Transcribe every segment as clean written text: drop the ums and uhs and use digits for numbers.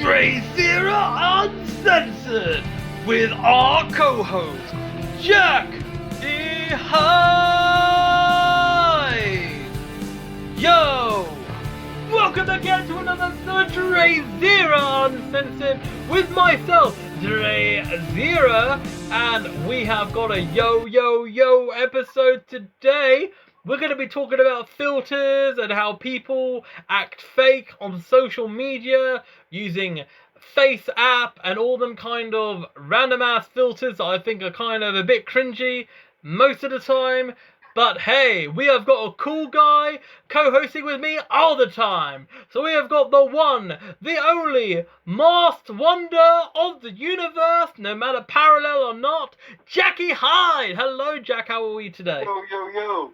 DrayZera Uncensored with our co-host, Jack D. Hyde. Yo! Welcome again to another episode of DrayZera Uncensored with myself, DrayZera, and we have got a yo episode today. We're going to be talking about filters and how people act fake on social media using Face app and all them kind of random ass filters that I think are kind of a bit cringy most of the time. But hey, we have got a cool guy co-hosting with me all the time. So we have got the one, the only, masked wonder of the universe, no matter parallel or not, Jackie Hyde. Hello, Jack. How are we today? Yo.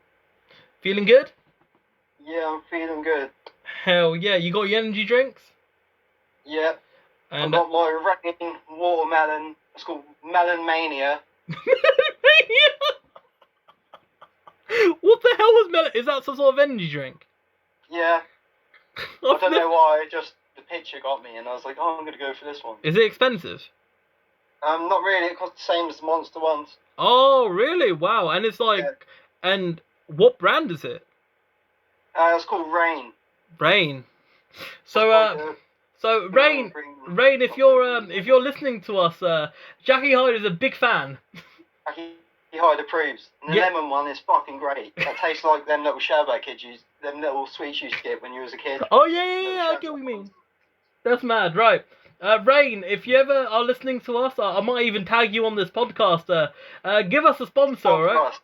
Feeling good? Yeah, I'm feeling good. Hell yeah. You got your energy drinks? Yeah. And I've got my rain watermelon. It's called Melon Mania. What the hell was melon? Is that some sort of energy drink? Yeah. I don't know why. Just the picture got me, and I was like, oh, I'm gonna go for this one. Is it expensive? Not really. It costs the same as the Monster ones. Oh, really? Wow. And it's like, Yeah. And what brand is it? It's called Rain. Rain. So Rain, if you're listening to us, Jackie Hyde is a big fan. Jackie Hyde approves. And the lemon one is fucking great. It tastes like them little sherbet them little sweets you used to get when you was a kid. Oh yeah, I get what you mean. That's mad, right? Rain, if you ever are listening to us, I might even tag you on this podcast. Give us a sponsor, alright?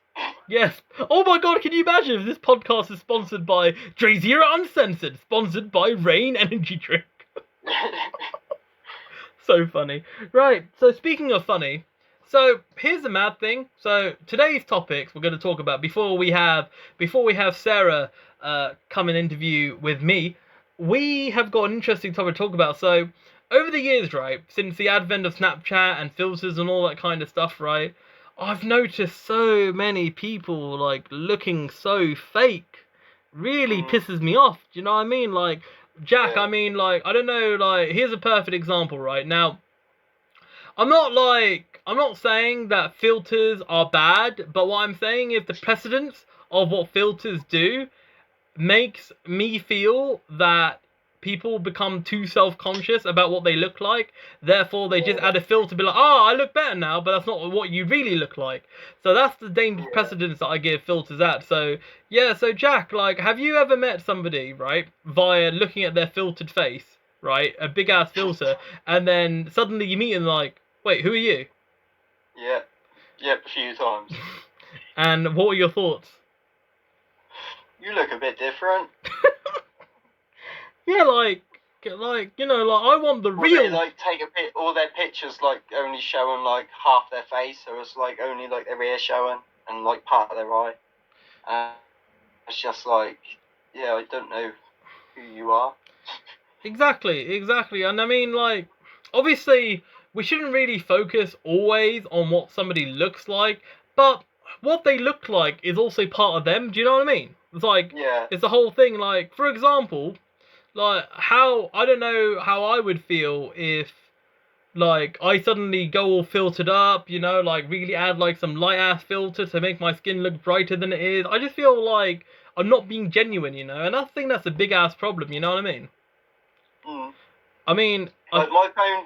Yes. Oh my god, can you imagine if this podcast is sponsored by DrayZera Uncensored, sponsored by Rain Energy Drink? So funny. Right, so speaking of funny, so here's the mad thing. So today's topics we're going to talk about before we have Sarah come and interview with me. We have got an interesting topic to talk about. So over the years, right, since the advent of Snapchat and filters and all that kind of stuff, right, I've noticed so many people like looking so fake. Really pisses me off. Do you know what I mean? Like, Jack, I mean, like, I don't know, like, here's a perfect example, right? Now, I'm not saying that filters are bad, but what I'm saying is the precedence of what filters do makes me feel that people become too self-conscious about what they look like. Therefore, they just add a filter to be like, oh, I look better now, but that's not what you really look like. So that's the dangerous precedence that I give filters at. So, yeah, so Jack, like, have you ever met somebody, right, via looking at their filtered face, right, a big-ass filter, and then suddenly you meet them like, wait, who are you? Yeah, a few times. And what were your thoughts? You look a bit different. Yeah, like you know, like I want the real. They like take all their pictures like only showing like half their face, so it's like only like their ear showing and like part of their eye. It's just like, yeah, I don't know who you are. Exactly, and I mean, like, obviously we shouldn't really focus always on what somebody looks like, but what they look like is also part of them. Do you know what I mean? It's like, it's the whole thing. Like, for example, like, I don't know how I would feel if, like, I suddenly go all filtered up, you know, like, really add, like, some light-ass filter to make my skin look brighter than it is. I just feel like I'm not being genuine, you know, and I think that's a big-ass problem, you know what I mean? I mean... Like, my phone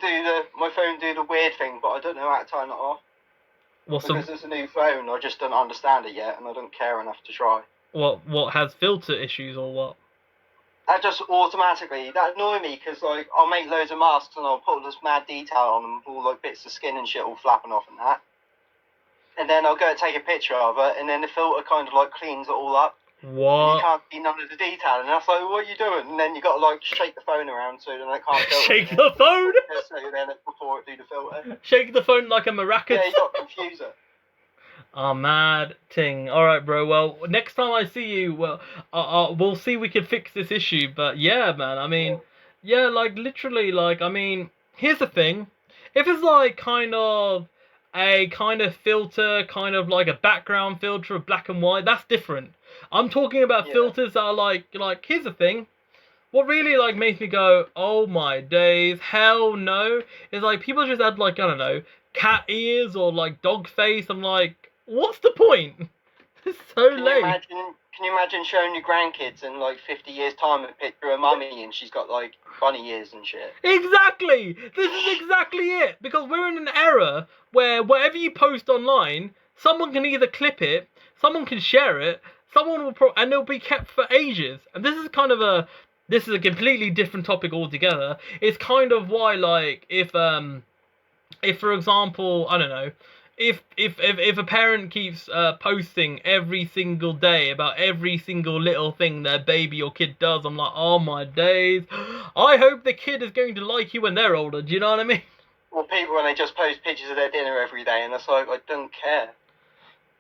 do the weird thing, but I don't know how to turn it off. Because it's a new phone, I just don't understand it yet, and I don't care enough to try. What has filter issues or what? That just automatically, that annoy me, because like I'll make loads of masks and I'll put all this mad detail on them, all like bits of skin and shit all flapping off and that. And then I'll go take a picture of it, and then the filter kind of like cleans it all up. What? You can't see none of the detail, and that's like, what are you doing? And then you got to like shake the phone around so then it can't filter. Shake the phone? So then before it do the filter. Shake the phone like a maracas? Yeah, you got to confuse it. Oh, mad ting. Alright, bro. Well, next time I see you, well, we'll see if we can fix this issue. But yeah, man, I mean, yeah, like, literally, like, I mean, here's the thing. If it's, like, kind of a kind of filter, kind of like a background filter of black and white, that's different. I'm talking about filters that are like, here's the thing. what really like makes me go, oh my days, hell no, is like people just add like, I don't know, cat ears or like dog face. I'm like, what's the point? It's so Can you lame. imagine? Can you imagine showing your grandkids in like 50 years' time a picture of mummy and she's got like bunny ears and shit? Exactly. This is exactly it. Because we're in an era where whatever you post online, someone can either clip it, someone can share it, someone will and it'll be kept for ages. And this is a completely different topic altogether. It's kind of why like if for example, I don't know, if a parent keeps posting every single day about every single little thing their baby or kid does, I'm like, oh my days, I hope the kid is going to like you when they're older. Do you know what I mean? Or people when they just post pictures of their dinner every day and it's like, I don't care.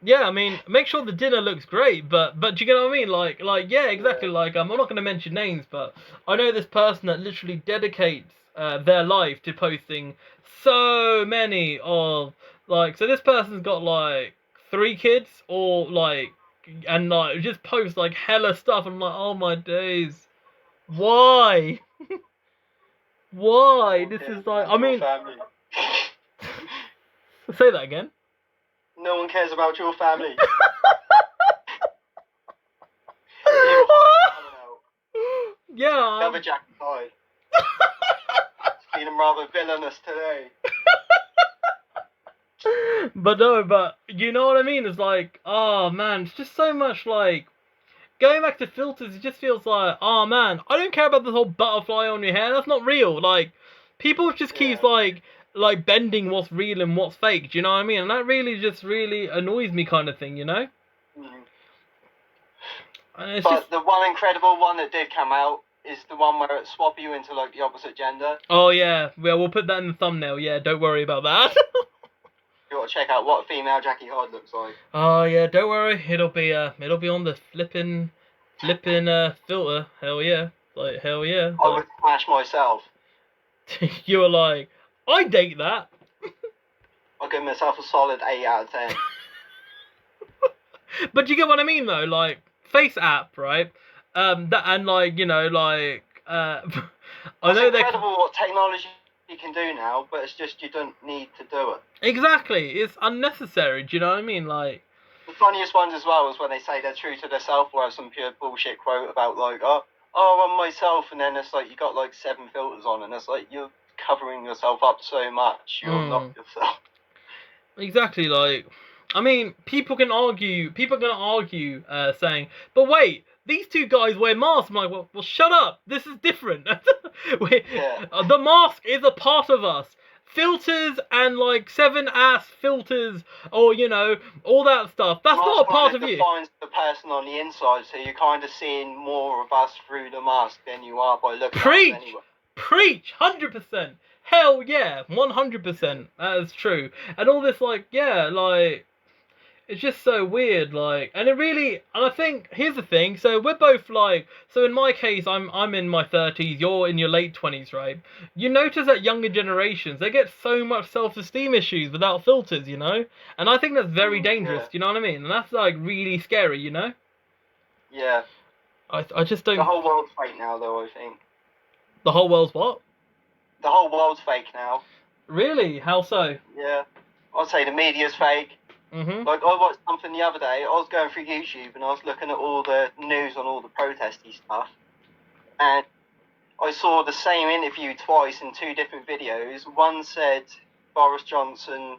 Yeah, I mean, make sure the dinner looks great, but do you get what I mean? Like yeah, exactly. Yeah. Like I'm not going to mention names, but I know this person that literally dedicates their life to posting so many of like. So this person's got like 3 kids, or like, and like just posts like hella stuff. I'm like, oh my days, why? Why? This is like, I mean, family. say that again. No one cares about your family. Yeah. Cover Jackie Hyde. Feeling rather villainous today. But no, but you know what I mean? It's like, oh man, it's just so much like going back to filters. It just feels like, oh man, I don't care about this whole butterfly on your hair. That's not real. Like people just keep like bending what's real and what's fake. Do you know what I mean? And that really just really annoys me, kind of thing. You know? Mm. And it's But just, the one incredible one that did come out is the one where it swap you into like the opposite gender. oh yeah, well we'll put that in the thumbnail. Yeah, don't worry about that. You got to check out what female Jackie Hyde looks like. Oh yeah, don't worry. It'll be on the flipping filter. Hell yeah, like hell yeah. I Like, would smash myself. you were like, I date that. I'll give myself a solid 8 out of 10. But you get what I mean though, like Face app, right? That and like like I know It's they incredible what technology you can do now, but it's just you don't need to do it. exactly. It's unnecessary. Do you know what I mean? Like The funniest ones as well is when they say they're true to themselves, or have some pure bullshit quote about like, oh, I'm myself, and then it's like you got like 7 filters on, and it's like you're covering yourself up so much, you're not yourself. exactly. Like I mean, people can argue. People are gonna argue, saying, "But wait, these 2 guys wear masks." I'm like, well, shut up. This is different. The mask is a part of us. Filters and like 7-ass filters, or all that stuff. That's not a part of you. Defines the person on the inside, so you're kind of seeing more of us through the mask than you are by looking at us anyway. Preach, 100%. Hell yeah, 100%. That is true. And all this like it's just so weird, like, and I think here's the thing. So we're both like, so in my case, I'm in my 30s, you're in your late 20s, right? You notice that younger generations, they get so much self-esteem issues without filters, and I think that's very dangerous. Yeah. You know what I mean? And that's like really scary, Yeah. I just don't. The whole world's fake now, though. I think The whole world's what? the whole world's fake now. Really? How so? Yeah. I'd say the media's fake. Mm-hmm. Like, I watched something the other day. I was going through YouTube and I was looking at all the news on all the protesty stuff, and I saw the same interview twice in 2 different videos. One said Boris Johnson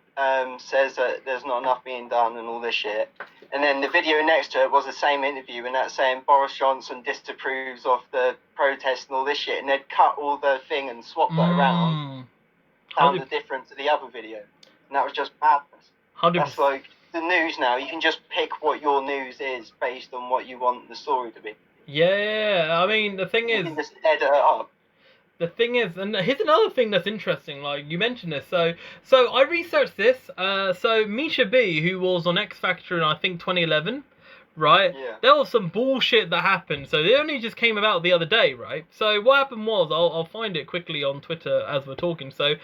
says that there's not enough being done and all this shit, and then the video next to it was the same interview, and that's saying Boris Johnson disapproves of the protest and all this shit, and they'd cut all the thing and swapped that around, found the difference to the other video, and that was just madness. 100%. That's like the news now. You can just pick what your news is based on what you want the story to be. Yeah, I mean, the thing You is, can just edit it up. and here's another thing that's interesting. Like you mentioned this, so I researched this. So Misha B, who was on X Factor in I think 2011, right? Yeah. There was some bullshit that happened. So it only just came about the other day, right? So what happened was, I'll find it quickly on Twitter as we're talking. So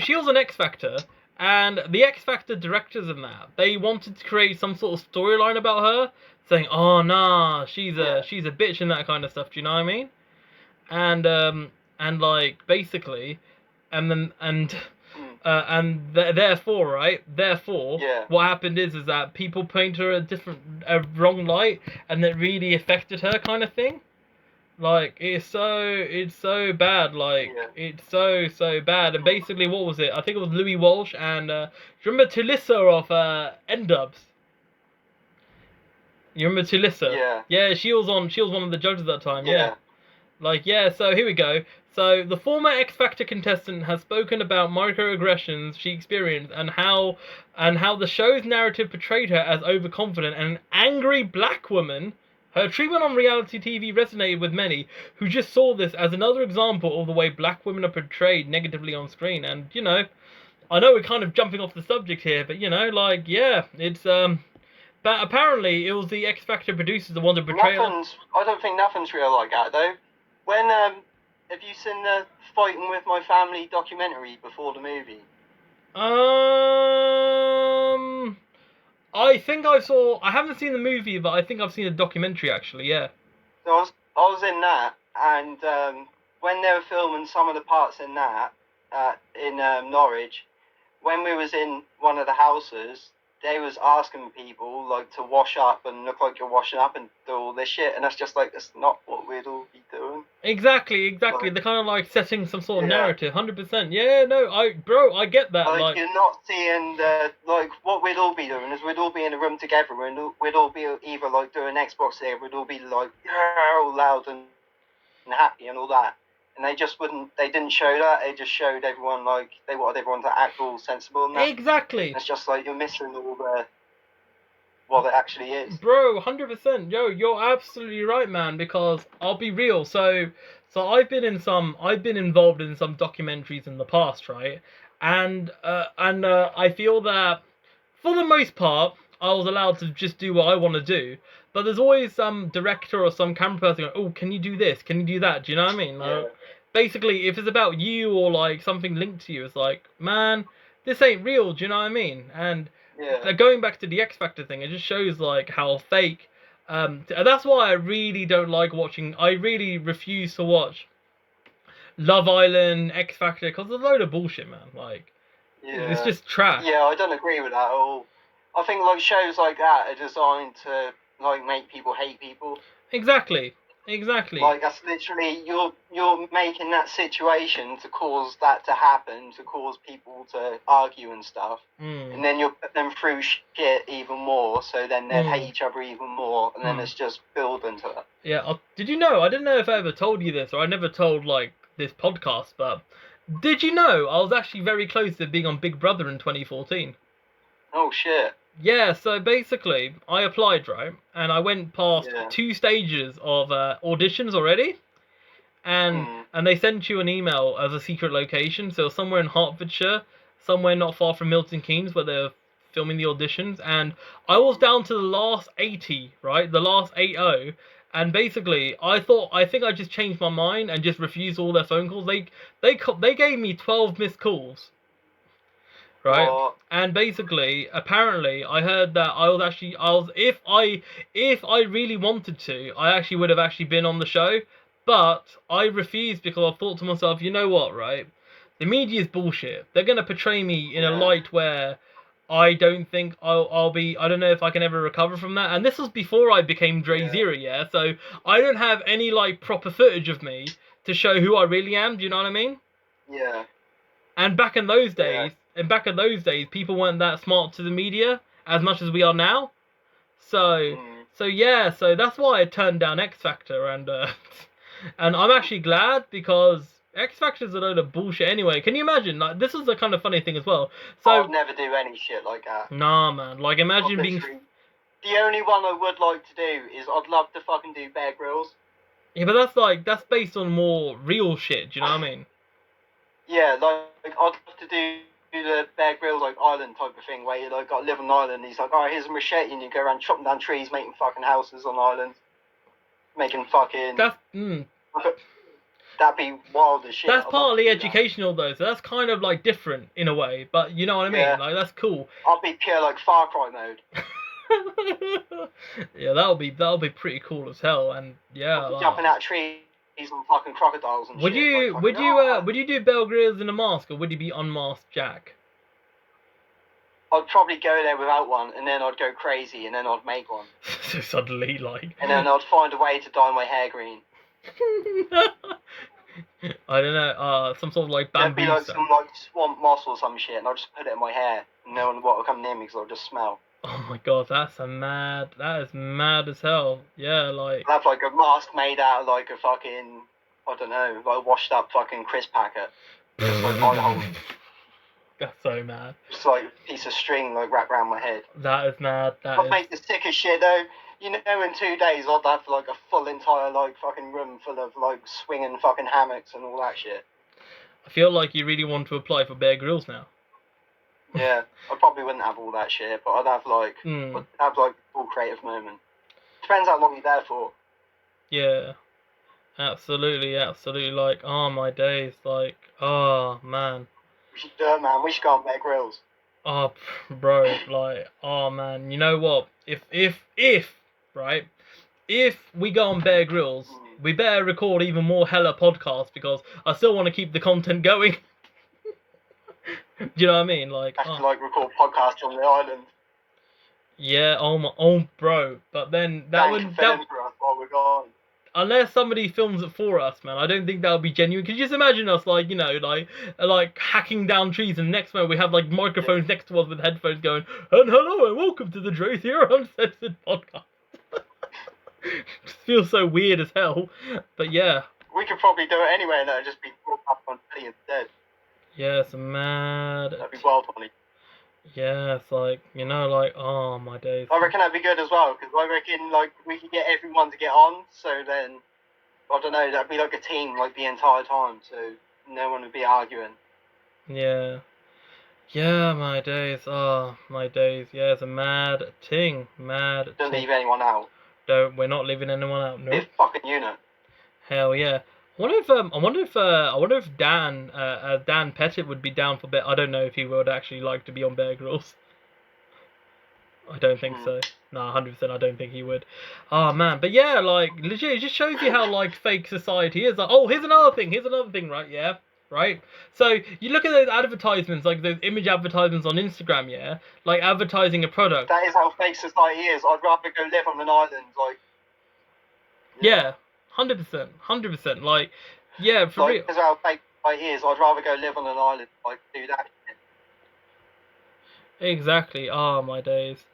she was on X Factor. And the X Factor directors in that, they wanted to create some sort of storyline about her, saying, "Oh nah, she's a bitch" and that kind of stuff. Do you know what I mean? and like basically, and then therefore, right? Therefore, Yeah. what happened is that people paint her a wrong light, and that really affected her, kind of thing. Like it's so bad. Like Yeah. it's so bad. And basically, what was it? I think it was Louis Walsh and do you remember Tulissa of N-Dubs? You remember Tulissa? Yeah. Yeah, she was on. She was one of the judges at that time. Yeah. Yeah. Like, yeah, so here we go. So, the former X Factor contestant has spoken about microaggressions she experienced and how the show's narrative portrayed her as overconfident and an angry black woman. Her treatment on reality TV resonated with many who just saw this as another example of the way black women are portrayed negatively on screen. And, I know we're kind of jumping off the subject here, but, like, yeah, it's, but apparently it was the X Factor producers that wanted to portray it. I don't think nothing's real like that, though. When, have you seen the Fighting With My Family documentary before the movie? I think I haven't seen the movie, but I think I've seen a documentary, actually, yeah. So I was in that, and when they were filming some of the parts in that, in Norwich, when we was in one of the houses, they was asking people, like, to wash up and look like you're washing up and do all this shit, and that's just, like, that's not what we'd all be doing. Exactly. Like, they're kind of, like, setting some sort of narrative, 100%. Yeah, no, I get that. Like, you're not seeing like, what we'd all be doing is we'd all be in a room together, and we'd all be either, like, doing Xbox there, we'd all be, like, all loud and happy and all that. And they didn't show that, they just showed everyone, like, they wanted everyone to act all sensible and that. Exactly. It's just, like, you're missing all what it actually is. Bro, 100%. Yo, you're absolutely right, man, because I'll be real. So I've been involved in some documentaries in the past, right? And I feel that for the most part, I was allowed to just do what I want to do. But there's always some director or some camera person going, "Oh, can you do this? Can you do that?" Do you know what I mean? Like, basically, if it's about you or like something linked to you, it's like, man, this ain't real. Do you know what I mean? And going back to the X Factor thing, it just shows like how fake. That's why I really don't like watching. I really refuse to watch Love Island, X Factor, because it's a load of bullshit, man. Like, it's just trash. Yeah, I don't agree with that at all. I think like shows like that are designed to like make people hate people. Exactly. Like that's literally you're making that situation to cause that to happen, to cause people to argue and stuff, and then you're putting them through shit even more. So then they'd hate each other even more, and then it's just building to that. Yeah. Did you know? I didn't know if I ever told you this, or I never told like this podcast, but did you know I was actually very close to being on Big Brother in 2014? Oh shit. Yeah, so basically, I applied, right? And I went past 2 stages of auditions already. And they sent you an email as a secret location. So somewhere in Hertfordshire, somewhere not far from Milton Keynes, where they're filming the auditions. And I was down to the last 80, right? The last 80. And basically, I think I just changed my mind and just refused all their phone calls. They gave me 12 missed calls. Right, and basically, apparently, I heard that if I really wanted to, I actually would have actually been on the show, but I refused because I thought to myself, you know what, right? The media is bullshit. They're gonna portray me in a light where I don't think I'll be. I don't know if I can ever recover from that. And this was before I became DrayZera, yeah. So I don't have any like proper footage of me to show who I really am. Do you know what I mean? Yeah. And back in those days. And back in those days, people weren't that smart to the media as much as we are now. So that's why I turned down X Factor, and and I'm actually glad because X Factor's a load of bullshit anyway. Can you imagine? Like, this is the kind of funny thing as well. So I'd never do any shit like that. Nah, man. Like, imagine being. The only one I would like to do is I'd love to fucking do Bear Grylls. Yeah, but that's based on more real shit. Do you know what I mean? Yeah, like I'd love to do the Bear Grylls like island type of thing where you like got to live on an island. He's like, alright, here's a machete, and you go around chopping down trees, making fucking houses on islands, making fucking. That'd be wild as shit. That's partly educational though, so that's kind of like different in a way. But you know what I mean? Like that's cool. I'll be pure like Far Cry mode. Yeah, that'll be pretty cool as hell, and jumping out of trees he's on fucking crocodiles and Would shit. you like, would fucking, you "Ah." would you do Bear Grylls in a mask, or would you be unmasked Jack? I'd probably go there without one, and then I'd go crazy, and then I'd make one. So suddenly, like. And then I'd find a way to dye my hair green. I don't know. Some sort of like There'd be bamboo like stuff. some like swamp moss or some shit, and I'd just put it in my hair, and no one will come near me because I'll just smell. Oh my god, that is mad as hell. Yeah, like. I'd have like a mask made out of like a fucking, I don't know, like washed up fucking crisp packet. Just like eye hole. That's so mad. Just like a piece of string like wrapped around my head. That is mad. I'd make the sickest shit though. You know, in 2 days I'd have like a full entire like fucking room full of like swinging fucking hammocks and all that shit. I feel like you really want to apply for Bear Grylls now. Yeah, I probably wouldn't have all that shit, but I'd have like a full creative moment. Depends how long you're there for. Yeah, absolutely. Like, oh my days, like, oh man. We should do it, man. We should go on Bear Grylls. Oh, bro, like, oh man. You know what? If right, if we go on Bear Grylls, we better record even more hella podcasts because I still want to keep the content going. Do you know what I mean? Like, have to like record podcasts on the island. Yeah, oh bro. But then that would for us while we're gone. Unless somebody films it for us, man, I don't think that would be genuine. Could you just imagine us, like, you know, like hacking down trees, and next moment we have like microphones next to us with headphones going, and hello and welcome to the DrayZera UNCENSORED podcast. Just feels so weird as hell, but yeah. We could probably do it anyway, and that'd just be brought up on telly instead. Yeah, it's mad. That'd be wild funny. Yeah, it's like, you know, like, oh my days. I reckon that'd be good as well, because I reckon like we could get everyone to get on, so then, I don't know, that'd be like a team like the entire time, so no one would be arguing. Yeah. Yeah, my days. Oh, my days. Yeah, it's a mad ting. Don't leave anyone out. We're not leaving anyone out. No. This fucking unit. Hell yeah. I wonder if Dan Pettit would be down for Bear. I don't know if he would actually like to be on Bear Grylls. I don't think so. No, 100%. I don't think he would. Oh man, but yeah, like legit, it just shows you how like fake society is. Like, oh, here's another thing, right? Yeah, right. So you look at those advertisements, like those image advertisements on Instagram, yeah, like advertising a product. That is how fake society is. I'd rather go live on an island, like. Yeah. 100%. Like, yeah, for real. That's how fake society is. I'd rather go live on an island, like do that shit. Exactly. Oh my days.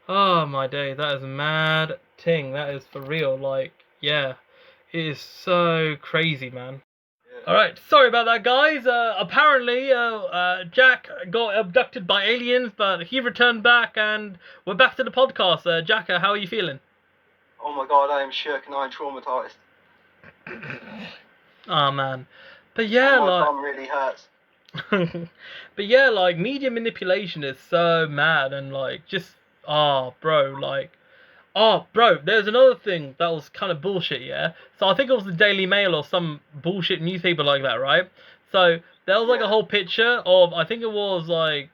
That is mad ting. That is for real. Like, yeah, it is so crazy, man. Yeah. All right, sorry about that, guys. Apparently, Jack got abducted by aliens, but he returned back, and we're back to the podcast. Jack, how are you feeling? Oh my god, I am shook and I'm traumatized. Oh man, but yeah, my thumb really hurts. But yeah, like media manipulation is so mad, and like just bro, there's another thing that was kind of bullshit, yeah. So I think it was the Daily Mail or some bullshit newspaper like that, right? So there was like a whole picture of, I think it was like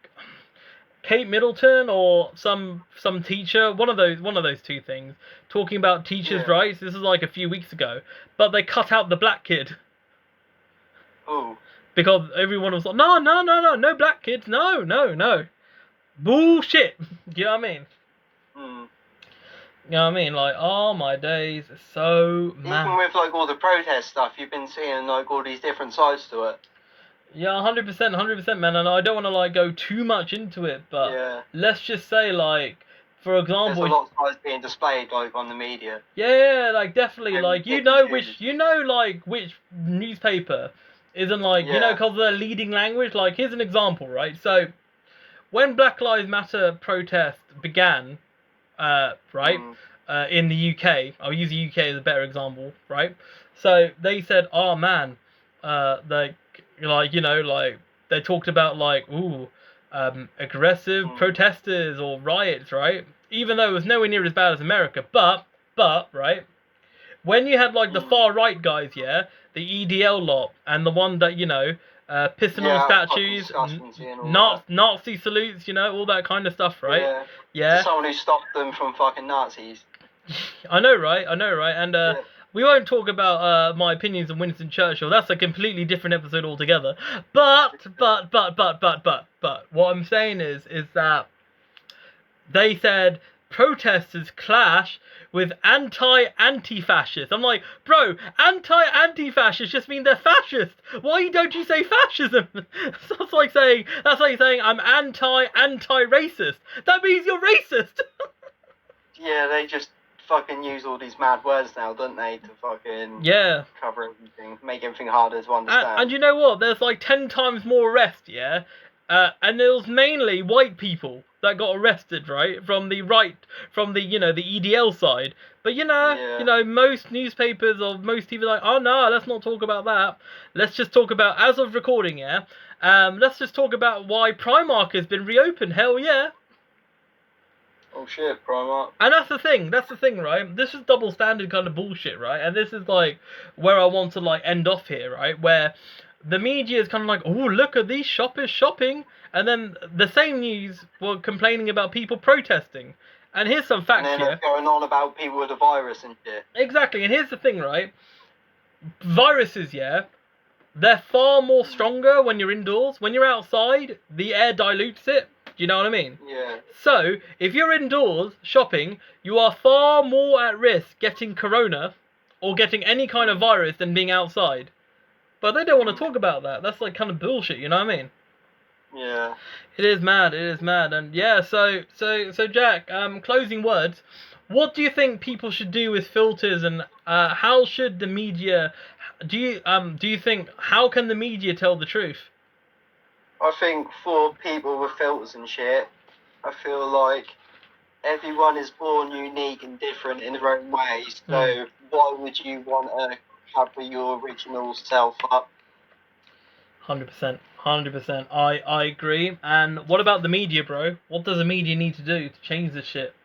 Kate Middleton or some teacher, one of those two things, talking about teachers' rights. This is like a few weeks ago, but they cut out the black kid. Ooh. Because everyone was like, no black kids, no. Bullshit. Do you know what I mean? Mm. You know what I mean? Like, oh my days, it's so mad. Even with like all the protest stuff, you've been seeing like all these different sides to it. Yeah, 100%, man. And I don't want to like go too much into it, but let's just say, like, for example, there's a lot of sides being displayed like on the media. Yeah, like definitely, and like you know which newspaper isn't like because of their leading language. Like, here's an example, right? So when Black Lives Matter protest began, in the UK, I'll use the UK as a better example, right? So they said, oh man, they talked about like, aggressive protesters or riots, right? Even though it was nowhere near as bad as America, but right, when you had like the far right guys, the EDL lot, and the one that pissing on statues, Nazi salutes, all that kind of stuff, right? Yeah. Someone who stopped them from fucking Nazis. I know, right? And we won't talk about my opinions on Winston Churchill. That's a completely different episode altogether. But what I'm saying is that they said protesters clash with anti-fascist. I'm like, bro, anti-fascist just mean they're fascist. Why don't you say fascism? That's like saying I'm anti-racist. That means you're racist. Yeah, they just fucking use all these mad words now, don't they, to fucking cover everything, make everything harder to understand. And you know what? There's like 10 times more arrests, yeah? And it was mainly white people that got arrested, right? From the the EDL side. But most newspapers or most TV are like, oh no, let's not talk about that. Let's just talk about, as of recording, yeah? Let's just talk about why Primark has been reopened. Hell yeah. Oh shit, Primark. And that's the thing, right? This is double standard kind of bullshit, right? And this is like where I want to like end off here, right? Where the media is kind of like, oh, look at these shoppers shopping, and then the same news were complaining about people protesting. And here's some facts here. And then going on about people with a virus and shit. Exactly, and here's the thing, right? Viruses, yeah, they're far more stronger when you're indoors. When you're outside, the air dilutes it. Do you know what I mean? Yeah. So, if you're indoors shopping, you are far more at risk getting corona or getting any kind of virus than being outside. But they don't want to talk about that. That's like kind of bullshit, you know what I mean? Yeah. It is mad, and yeah, so Jack, closing words. What do you think people should do with filters, and how should the media do you think, how can the media tell the truth? I think for people with filters and shit, I feel like everyone is born unique and different in their own ways. So why would you want to cover your original self up? 100%. I agree. And what about the media, bro? What does the media need to do to change this shit?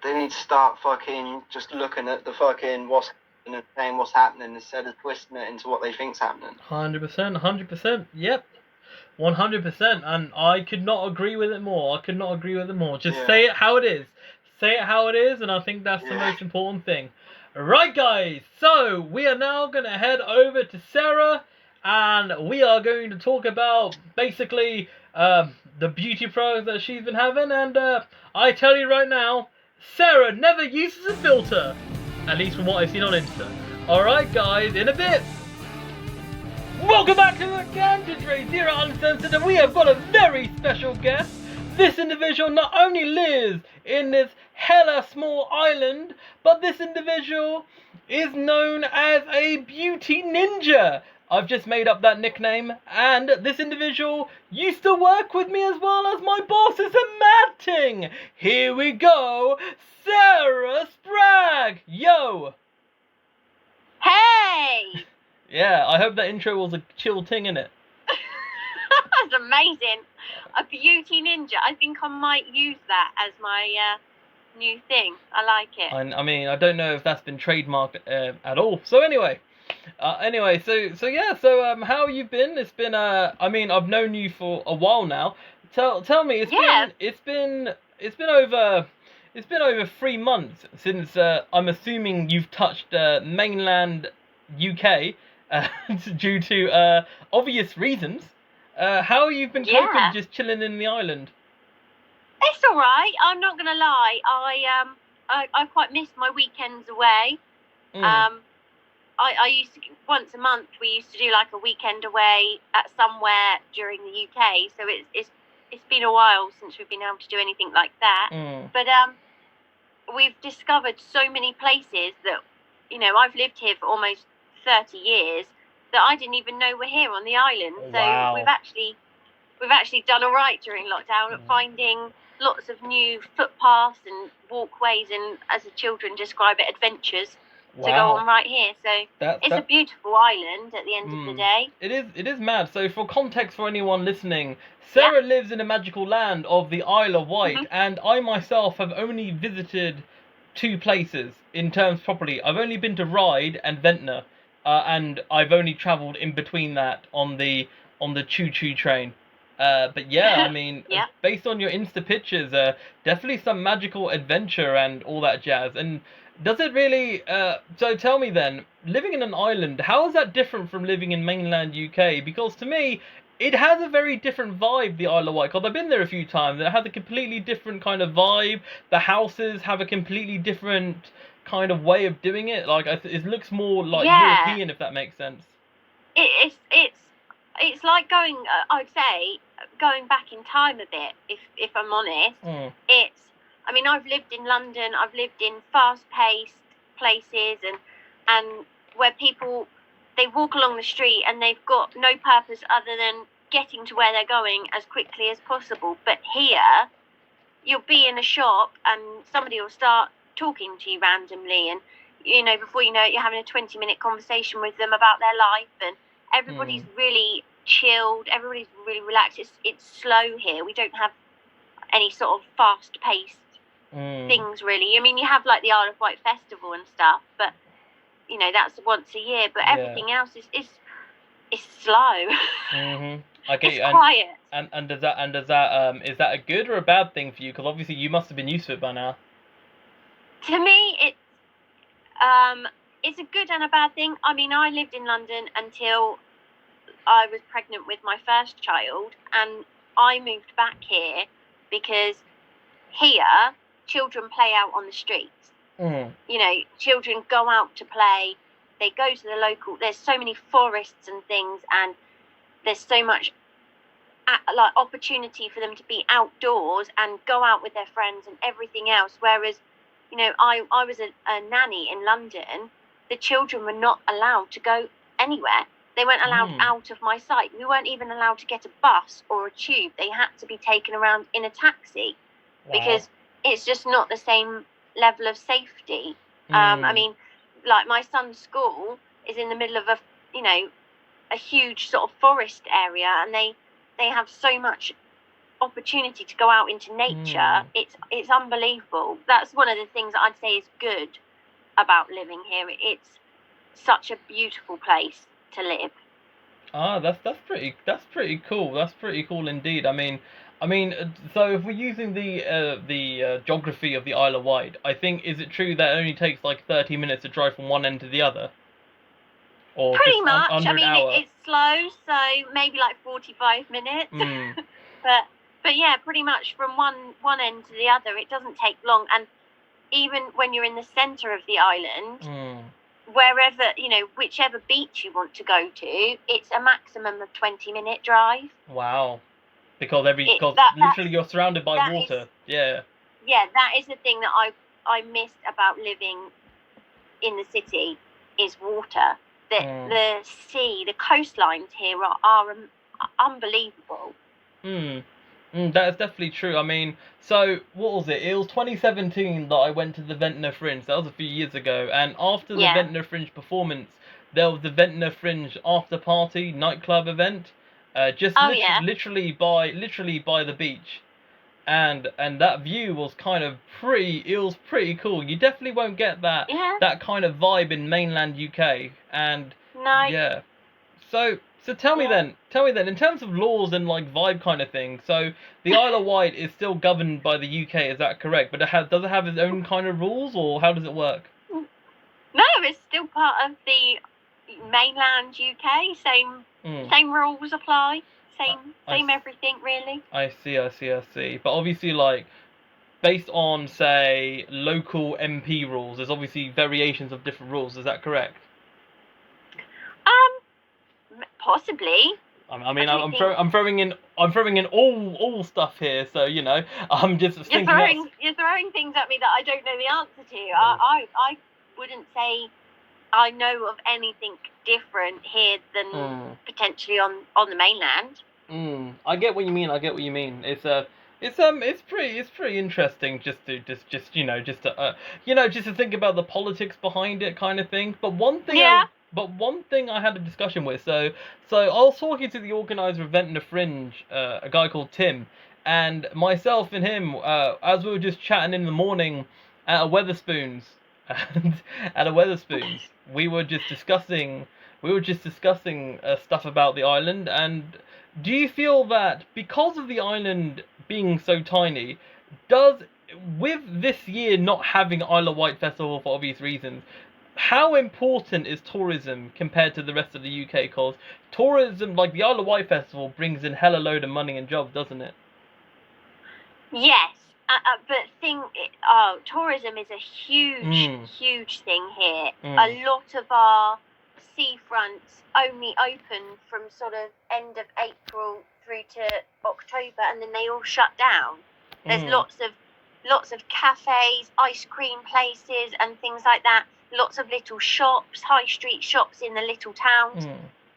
They need to start fucking just looking at the fucking what's happening and saying what's happening instead of twisting it into what they think's happening. 100%. Yep. 100%, and I could not agree with it more. Just say it how it is. And I think that's the most important thing. Right, guys, so we are now going to head over to Sarah, and we are going to talk about, basically, the beauty products that she's been having, and I tell you right now, Sarah never uses a filter, at least from what I've seen on Insta. Alright, guys, in a bit. Welcome back again to DrayZera Uncensored, and we have got a very special guest. This individual not only lives in this hella small island, but this individual is known as a beauty ninja. I've just made up that nickname, and this individual used to work with me as well as my boss is a mad ting. Here we go, Sarah Spragg. Yo. Hey. Yeah, I hope that intro was a chill ting, innit? That's amazing. A beauty ninja. I think I might use that as my new thing. I like it. I mean, I don't know if that's been trademarked at all. So anyway, how you been? It's been I mean, I've known you for a while now. Tell me, it's been over 3 months since I'm assuming you've touched mainland UK. Due to obvious reasons. How you've been coping just chilling in the island? It's all right. I'm not gonna lie. I quite miss my weekends away. I used to, once a month we used to do like a weekend away at somewhere during the UK. So it's been a while since we've been able to do anything like that. But we've discovered so many places that, I've lived here for almost 30 years that I didn't even know were here on the island. Wow. So we've actually done all right during lockdown at finding lots of new footpaths and walkways and, as the children describe it, adventures to go on right here. So it's a beautiful island at the end of the day. It is mad. So for context for anyone listening, Sarah lives in a magical land of the Isle of Wight, and I myself have only visited 2 places in terms properly. I've only been to Ryde and Ventnor. And I've only travelled in between that on the choo-choo train. But yeah, I mean, Yeah. based on your Insta pictures, definitely some magical adventure and all that jazz. And does it really? So tell me then, living in an island, how is that different from living in mainland UK? Because to me, it has a very different vibe, the Isle of Wight. Because I've been there a few times. It has a completely different kind of vibe. The houses have a completely different kind of way of doing it. Like it looks more like Yeah. European, if that makes sense. It's like going. I'd say going back in time a bit. If I'm honest, it's. I mean, I've lived in London. I've lived in fast-paced places, and where people they walk along the street and they've got no purpose other than getting to where they're going as quickly as possible. But here, you'll be in a shop and somebody will start talking to you randomly, and before you know it, you're having a 20-minute conversation with them about their life, and everybody's really chilled, everybody's really relaxed. It's slow here. We don't have any sort of fast-paced things, really. I mean, you have like the Isle of Wight festival and stuff, but that's once a year. But everything else is slow. Okay, it's quiet. And does that is that a good or a bad thing for you? Because obviously you must have been used to it by now. To me, it's a good and a bad thing. I mean, I lived in London until I was pregnant with my first child, and I moved back here because here children play out on the streets. Children go out to play. They go to the local. There's so many forests and things, and there's so much like opportunity for them to be outdoors and go out with their friends and everything else. Whereas, I was a nanny in London. The children were not allowed to go anywhere. They weren't allowed out of my sight. We weren't even allowed to get a bus or a tube. They had to be taken around in a taxi because it's just not the same level of safety. I mean, like my son's school is in the middle of a huge sort of forest area, and they have so much opportunity to go out into nature. It's unbelievable. That's one of the things that I'd say is good about living here. It's such a beautiful place to live. That's pretty cool. That's pretty cool indeed. I mean, so if we're using the geography of the Isle of Wight, I think, is it true that it only takes like 30 minutes to drive from one end to the other? Or pretty just much. under I mean, an hour? it's slow, so maybe like 45 minutes. But yeah, pretty much from one end to the other, it doesn't take long. And even when you're in the centre of the island, wherever, whichever beach you want to go to, it's a maximum of 20-minute drive. Wow. Because literally you're surrounded by water. Yeah, that is the thing that I missed about living in the city is water. The sea, the coastlines here are unbelievable. That is definitely true. I mean, so what was it? It was 2017 that I went to the Ventnor Fringe. That was a few years ago. And after the Ventnor Fringe performance, there was the Ventnor Fringe after party nightclub event. Literally by the beach. And that view was kind of pretty cool. You definitely won't get that kind of vibe in mainland UK. And So tell me then, in terms of laws and like vibe kind of thing, so the Isle of Wight is still governed by the UK, is that correct? But does it have its own kind of rules, or how does it work? No, it's still part of the mainland UK. Same rules apply. Same everything, really. I see. But obviously, like, based on, say, local MP rules, there's obviously variations of different rules, is that correct? Possibly. I mean, I'm throwing in all stuff here, so I'm just thinking. You're throwing things at me that I don't know the answer to. I wouldn't say I know of anything different here than potentially on the mainland. I get what you mean. It's pretty interesting just to think about the politics behind it, kind of thing. But one thing I had a discussion with, so I was talking to the organizer of Ventnor Fringe, a guy called Tim, and myself and him, as we were just chatting in the morning at a Wetherspoons, we were just discussing stuff about the island, and do you feel that because of the island being so tiny, does with this year not having Isle of Wight Festival for obvious reasons, how important is tourism compared to the rest of the UK? Because tourism, like the Isle of Wight Festival, brings in hella load of money and jobs, doesn't it? Yes, but tourism is a huge thing here. A lot of our seafronts only open from sort of end of April through to October, and then they all shut down. There's lots of cafes, ice cream places, and things like that. Lots of little shops, high street shops in the little towns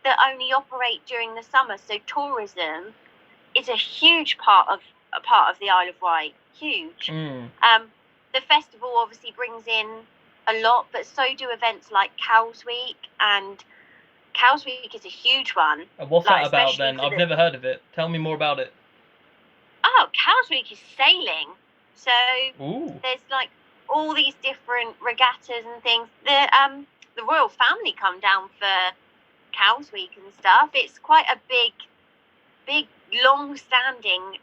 that only operate during the summer. So tourism is a huge part of the Isle of Wight. Huge. The festival obviously brings in a lot, but so do events like Cows Week, and Cows Week is a huge one. And what's that about then? I've never heard of it. Tell me more about it. Oh, Cows Week is sailing. So there's like all these different regattas and things. The royal family come down for Cows Week and stuff. It's quite a big, long-standing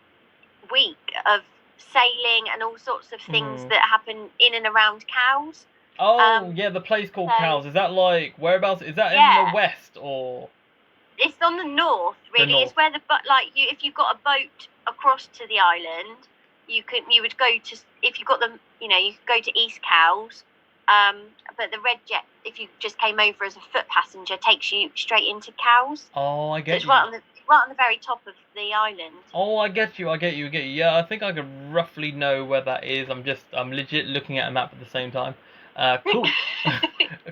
week of sailing and all sorts of things that happen in and around Cowes. Oh, yeah, the place called Cowes. Is that like, whereabouts? Is that in the west or? It's on the north, really. It's where if you've got a boat across to the island, you would go to, if you've got them, you could go to East Cowes. But the Red Jet, if you just came over as a foot passenger, takes you straight into Cowes. Oh, I get you. Right on the very top of the island. Oh, I get you. Yeah, I think I could roughly know where that is. I'm legit looking at a map at the same time. Cool.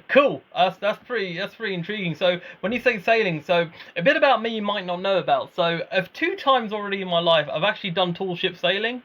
Cool. That's pretty intriguing. So when you say sailing, so a bit about me you might not know about. So of 2 times already in my life, I've actually done tall ship sailing.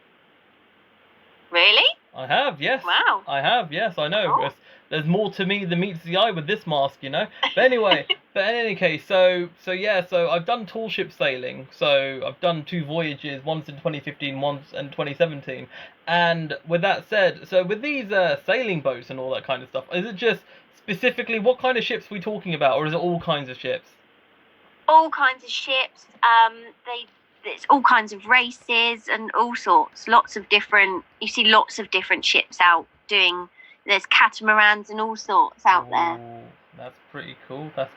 Really? I have, yes. Wow. I have, yes, I know. Oh. There's more to me than meets the eye with this mask, But anyway, but in any case, so I've done tall ship sailing. So I've done 2 voyages, once in 2015, once in 2017. And with that said, so with these sailing boats and all that kind of stuff, is it just specifically what kind of ships are we talking about, or is it all kinds of ships? All kinds of ships. It's all kinds of races and all sorts. You see lots of different ships out doing. There's catamarans and all sorts out there. That's pretty cool. That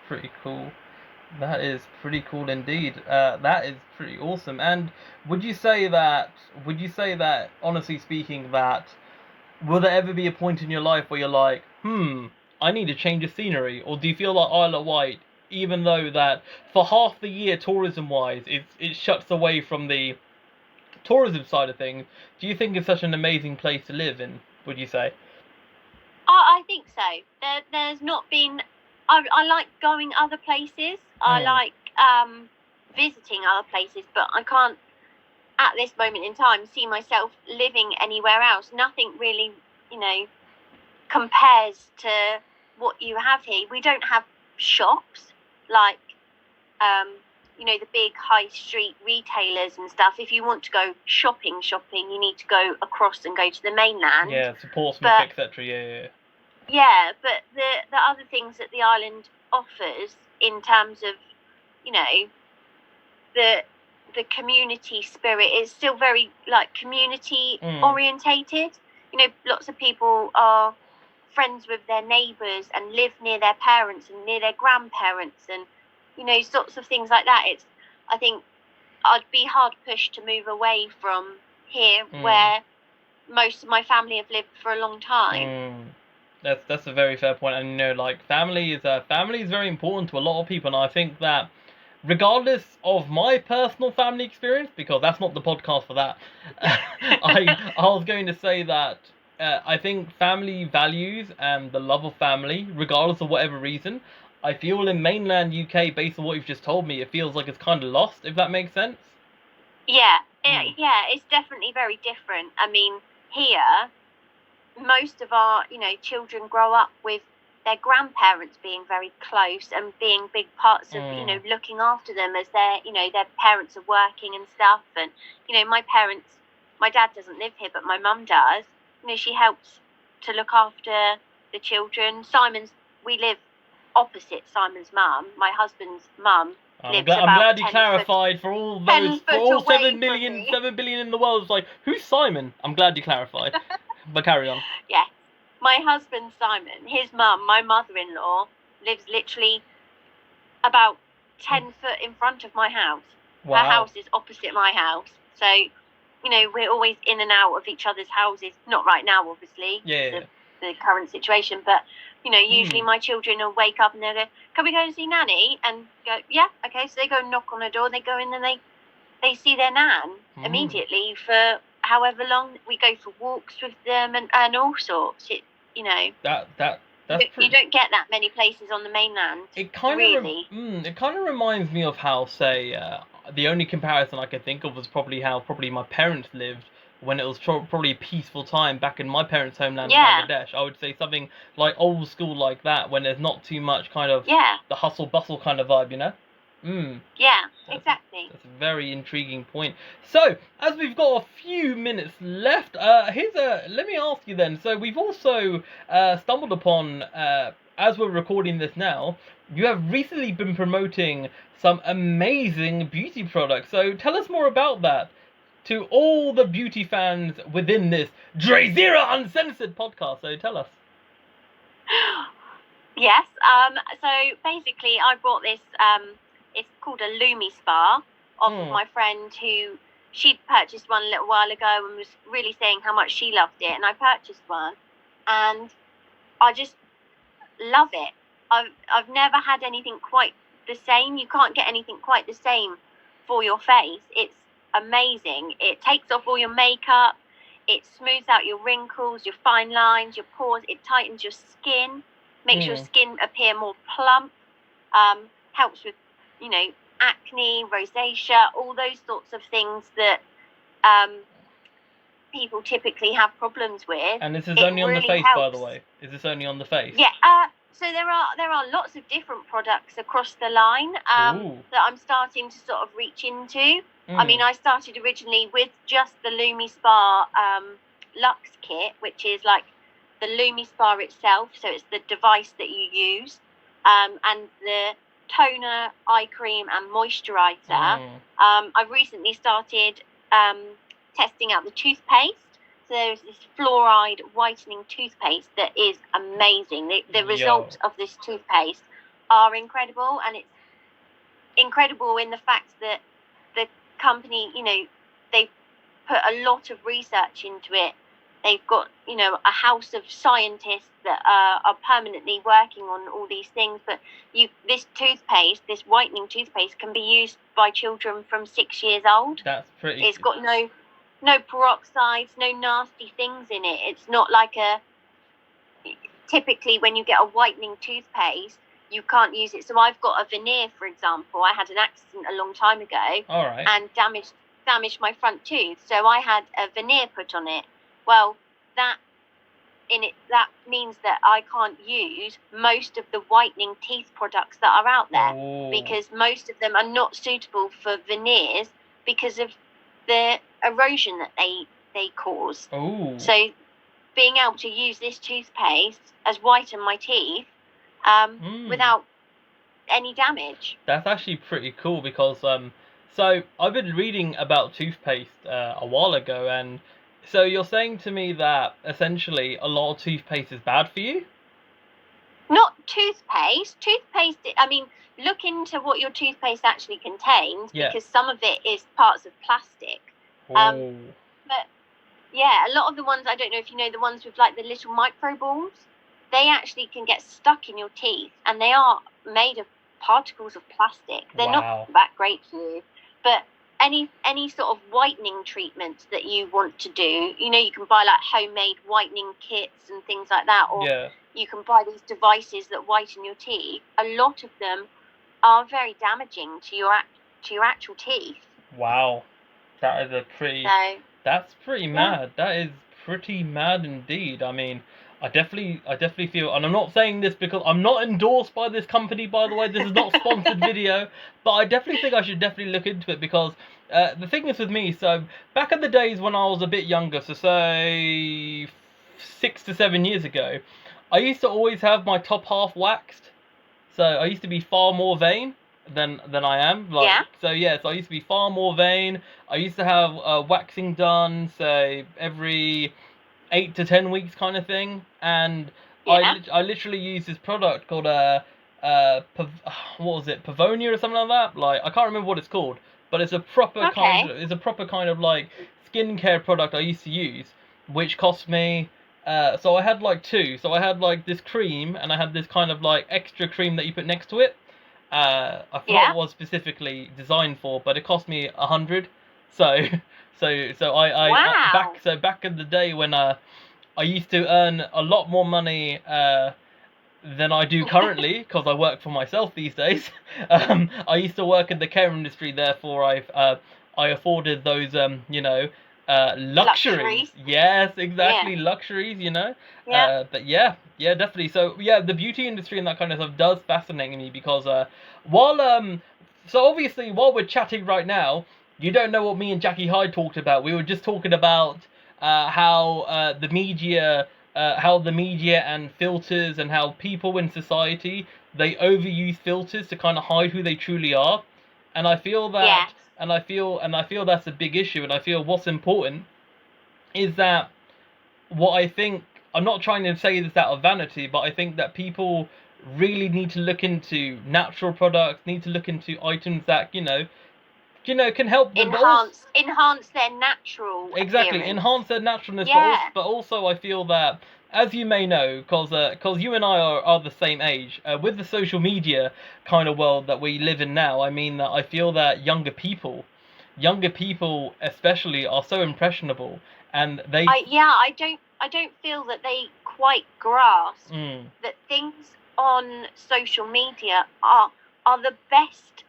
is pretty cool indeed. That is pretty awesome. And would you say that, honestly speaking, that will there ever be a point in your life where you're like, I need to change of scenery? Or do you feel like Isle of Wight, even though that for half the year tourism-wise, it shuts away from the tourism side of things, do you think it's such an amazing place to live in, would you say? I think so. There's not been. I like going other places. I like visiting other places, but I can't, at this moment in time, see myself living anywhere else. Nothing really, compares to what you have here. We don't have shops like, the big high street retailers and stuff. If you want to go shopping, you need to go across and go to the mainland. Yeah, to Portsmouth, etc. Yeah. Yeah, but the other things that the island offers in terms of, the community spirit is still very community orientated. Lots of people are friends with their neighbours and live near their parents and near their grandparents and sorts of things like that. I think I'd be hard pushed to move away from here where most of my family have lived for a long time. That's a very fair point, and family is very important to a lot of people, and I think that regardless of my personal family experience, because that's not the podcast for that, I was going to say that I think family values and the love of family, regardless of whatever reason, I feel in mainland UK, based on what you've just told me, it feels like it's kind of lost, if that makes sense. Yeah, it's definitely very different. I mean, here, most of our, children grow up with their grandparents being very close and being big parts of, looking after them as their parents are working and stuff. And, my dad doesn't live here, but my mum does. She helps to look after the children. We live opposite Simon's mum. My husband's mum I'm glad you clarified for all those, for all 7 billion in the world. It's like, who's Simon? I'm glad you clarified. But carry on. Yeah. My husband, Simon, his mum, my mother-in-law, lives literally about 10 foot in front of my house. Wow. Her house is opposite my house. So, you know, we're always in and out of each other's houses. Not right now, obviously, because of the current situation. But, you know, usually my children will wake up and they'll go, can we go and see Nanny? And go, yeah, okay. So they go and knock on her door. They go in and they see their nan immediately for however long. We go for walks with them and all sorts. It, you know. You don't get that many places on the mainland. It kind of reminds me of how, say, the only comparison I could think of was probably how my parents lived when it was probably a peaceful time back in my parents' homeland in Bangladesh. I would say something like old school like that, when there's not too much kind of the hustle bustle kind of vibe, you know? Yeah, exactly. That's a very intriguing point. So, as we've got a few minutes left, let me ask you then. So, we've also stumbled upon, as we're recording this now, you have recently been promoting some amazing beauty products. So, tell us more about that to all the beauty fans within this DrayZera Uncensored podcast. So, tell us. Yes. So, basically, I bought this. It's called a Lumi Spa off of my friend who she'd purchased one a little while ago and was really saying how much she loved it, and I purchased one and I just love it. I've never had anything quite the same. You can't get anything quite the same for your face. It's amazing. It takes off all your makeup, it smooths out your wrinkles, your fine lines, your pores, it tightens your skin, makes your skin appear more plump, helps with, you know, acne, rosacea, all those sorts of things that people typically have problems with. And this is only on the face, by the way. Is this only on the face? Yeah. So there are lots of different products across the line that I'm starting to sort of reach into. I mean, I started originally with just the Lumi Spa Luxe kit, which is like the Lumi Spa itself. So it's the device that you use, and the toner, eye cream and moisturizer. I've recently started testing out the toothpaste. So there's this fluoride whitening toothpaste that is amazing. The results of this toothpaste are incredible, and it's incredible in the fact that the company, you know, they've put a lot of research into it. They've got, you know, a house of scientists that are permanently working on all these things. But this toothpaste, this whitening toothpaste, can be used by children from 6 years old. That's pretty. It's got no peroxides, no nasty things in it. It's not like typically when you get a whitening toothpaste, you can't use it. So I've got a veneer, for example. I had an accident a long time ago and damaged my front tooth. So I had a veneer put on it. Well, that means that I can't use most of the whitening teeth products that are out there because most of them are not suitable for veneers because of the erosion that they cause. So being able to use this toothpaste has whitened my teeth without any damage. That's actually pretty cool because so I've been reading about toothpaste a while ago, and so you're saying to me that essentially a lot of toothpaste is bad for you? Not toothpaste. Toothpaste, I mean, look into what your toothpaste actually contains because some of it is parts of plastic. But yeah, a lot of the ones, I don't know if you know, the ones with like the little micro balls, they actually can get stuck in your teeth, and they are made of particles of plastic. They're not that great for you. But any sort of whitening treatments that you want to do, you know, you can buy like homemade whitening kits and things like that, or you can buy these devices that whiten your teeth. A lot of them are very damaging to your actual teeth. Wow, that is that's pretty mad. That is pretty mad indeed. I mean, I definitely feel, and I'm not saying this because I'm not endorsed by this company, by the way. This is not a sponsored video, but I definitely think I should definitely look into it because the thing is with me. So back in the days when I was a bit younger, so say 6 to 7 years ago, I used to always have my top half waxed. So I used to be far more vain than I am. Like, Yeah. So I used to be far more vain. I used to have waxing done, say every 8 to 10 weeks kind of thing, and I literally used this product called what was it, Pavonia or something like that. Like, I can't remember what it's called, but it's a proper kind of like skincare product I used to use, which cost me. So I had like two. So I had like this cream, and I had this kind of like extra cream that you put next to it. I forgot what it was specifically designed for, but it cost me 100. So Wow. back in the day when I used to earn a lot more money than I do currently, because I work for myself these days. I used to work in the care industry, therefore I afforded those luxuries. Yes, exactly, luxuries. Yeah. But yeah, definitely. So yeah, the beauty industry and that kind of stuff does fascinate me because so obviously while we're chatting right now, you don't know what me and Jackie Hyde talked about. We were just talking about how the media. How the media and filters and how people in society, they overuse filters to kind of hide who they truly are, and I feel that, and I feel that's a big issue. And I feel what's important is that what I think, I'm not trying to say this out of vanity, but I think that people really need to look into natural products, need to look into items that can help them enhance their natural appearance. Enhance their naturalness. But also I feel that, as you may know, because you and I are the same age, with the social media kind of world that we live in now, I mean that I feel that younger people especially, are so impressionable, and I don't feel that they quite grasp that things on social media are the best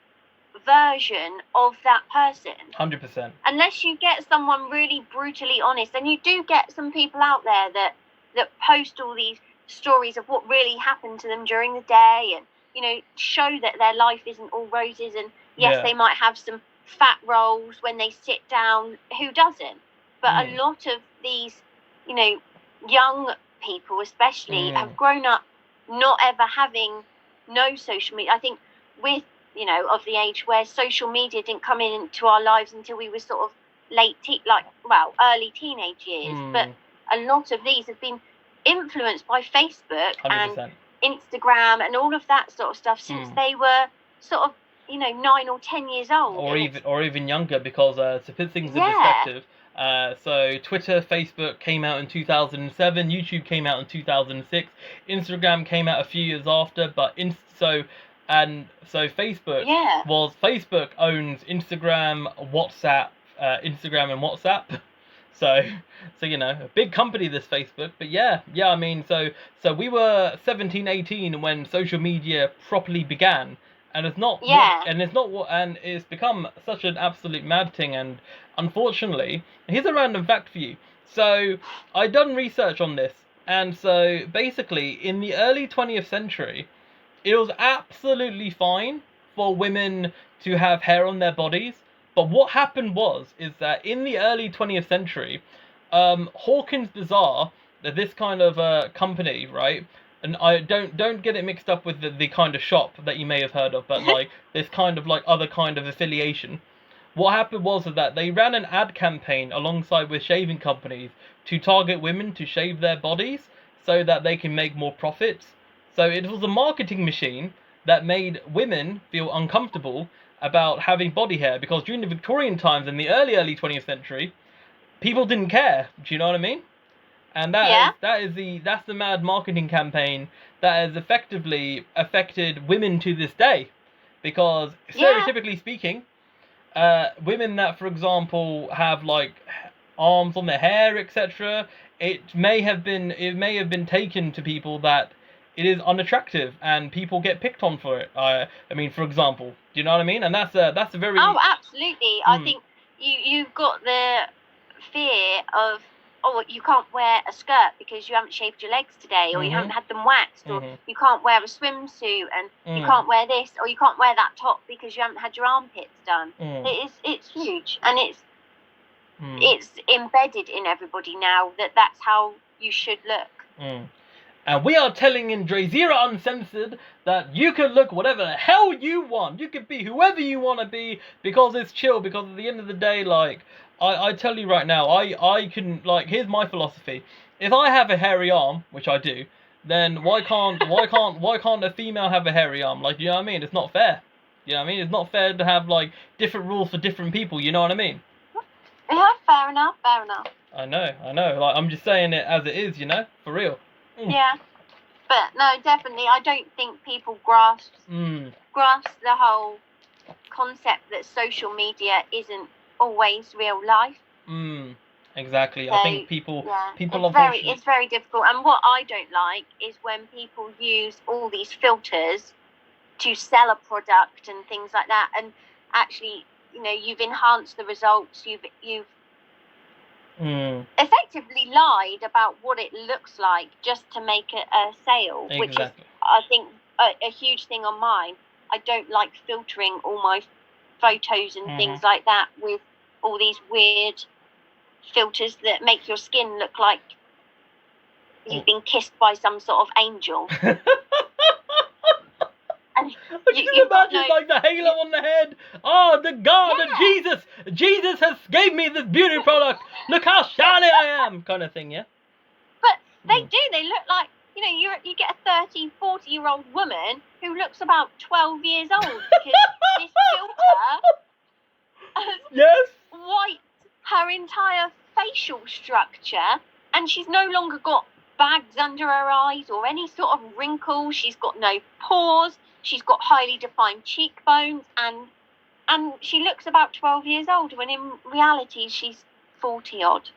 version of that person. 100%. Unless you get someone really brutally honest, and you do get some people out there that post all these stories of what really happened to them during the day, and show that their life isn't all roses, and they might have some fat rolls when they sit down. Who doesn't? But a lot of these young people especially have grown up not ever having no social media. I think with of the age where social media didn't come into our lives until we were sort of early teenage years. But a lot of these have been influenced by Facebook 100%. and Instagram and all of that sort of stuff since they were sort of 9 or 10 years old, or even younger, because to put things in perspective, so Twitter, Facebook came out in 2007, YouTube came out in 2006, Instagram came out a few years after, but Facebook owns Instagram, WhatsApp, Instagram and WhatsApp. So a big company, this Facebook. But I mean, so we were 17, 18 when social media properly began, and it's become such an absolute mad thing. And unfortunately, here's a random fact for you. So I done research on this, and so basically in the early 20th century, it was absolutely fine for women to have hair on their bodies. But what happened is that in the early 20th century, Hawkins Bazaar, this kind of company, right? And I don't get it mixed up with the kind of shop that you may have heard of, but like this kind of like other kind of affiliation. What happened was that they ran an ad campaign alongside with shaving companies to target women to shave their bodies so that they can make more profits. So it was a marketing machine that made women feel uncomfortable about having body hair, because during the Victorian times in the early 20th century, people didn't care. Do you know what I mean? And that's the mad marketing campaign that has effectively affected women to this day, because stereotypically speaking, women that, for example, have like arms on their hair, etc., it may have been taken to people that it is unattractive, and people get picked on for it. I mean, for example, do you know what I mean? And that's a very... Oh, absolutely. I think you've got the fear of, you can't wear a skirt because you haven't shaved your legs today, or you haven't had them waxed, or you can't wear a swimsuit, and you can't wear this, or you can't wear that top because you haven't had your armpits done. It's huge, and it's embedded in everybody now that that's how you should look. And we are telling in DrayZera Uncensored that you can look whatever the hell you want. You can be whoever you want to be because it's chill. Because at the end of the day, like, I tell you right now, I can, like, here's my philosophy. If I have a hairy arm, which I do, then why can't a female have a hairy arm? Like, you know what I mean? It's not fair. You know what I mean? It's not fair to have, like, different rules for different people. You know what I mean? Yeah, fair enough, fair enough. I know. Like, I'm just saying it as it is, you know? For real. Yeah. But no, definitely, I don't think people grasp the whole concept that social media isn't always real life. Exactly. So, I think people it's very difficult. And what I don't like is when people use all these filters to sell a product and things like that, and actually, you know, you've enhanced the results, you've effectively lied about what it looks like just to make it a sale, which is, I think, a huge thing on mine. I don't like filtering all my photos and things like that with all these weird filters that make your skin look like you've been kissed by some sort of angel. And you can imagine like the halo on the head. Oh, the God of Jesus has gave me this beauty product. Look how shiny I am, kind of thing, yeah. But they do. They look like, you know, you get a 30, 40-year-old woman who looks about 12 years old because this filter has wiped her entire facial structure, and she's no longer got bags under her eyes or any sort of wrinkles. She's got no pores. She's got highly defined cheekbones, and she looks about 12 years old when in reality she's 40 odd.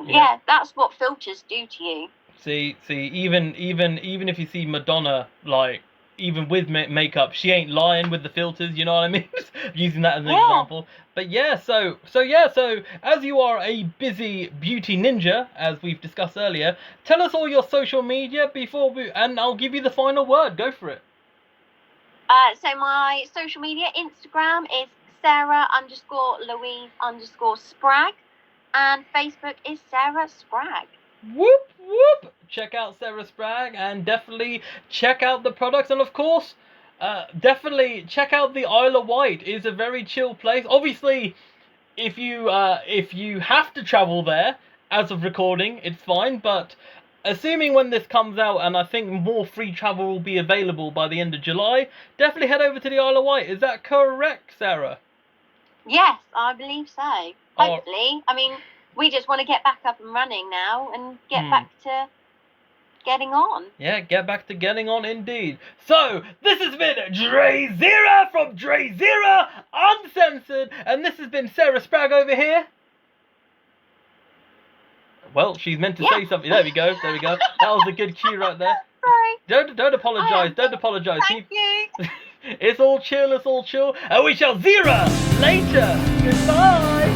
Yeah, that's what filters do to you. See, even if you see Madonna, like, even with makeup, she ain't lying with the filters, you know what I mean? Using that as an example. But yeah, so as you are a busy beauty ninja, as we've discussed earlier, tell us all your social media and I'll give you the final word. Go for it. So my social media, Instagram is Sarah_Louise_Spragg, and Facebook is Sarah Spragg. Whoop whoop! Check out Sarah Spragg and definitely check out the products, and of course, definitely check out the Isle of Wight. It's a very chill place. Obviously, if you have to travel there as of recording, it's fine. But assuming when this comes out, and I think more free travel will be available by the end of July, definitely head over to the Isle of Wight. Is that correct, Sarah? Yes, I believe so. Hopefully. I mean, we just want to get back up and running now and get back to getting on. Yeah, get back to getting on indeed. So, this has been DrayZera from DrayZera Uncensored, and this has been Sarah Spragg over here. Well, she's meant to say something. There we go. That was a good cue right there. Sorry. Don't apologise. Don't apologise. Thank you. It's all chill. And we shall zera later. Goodbye.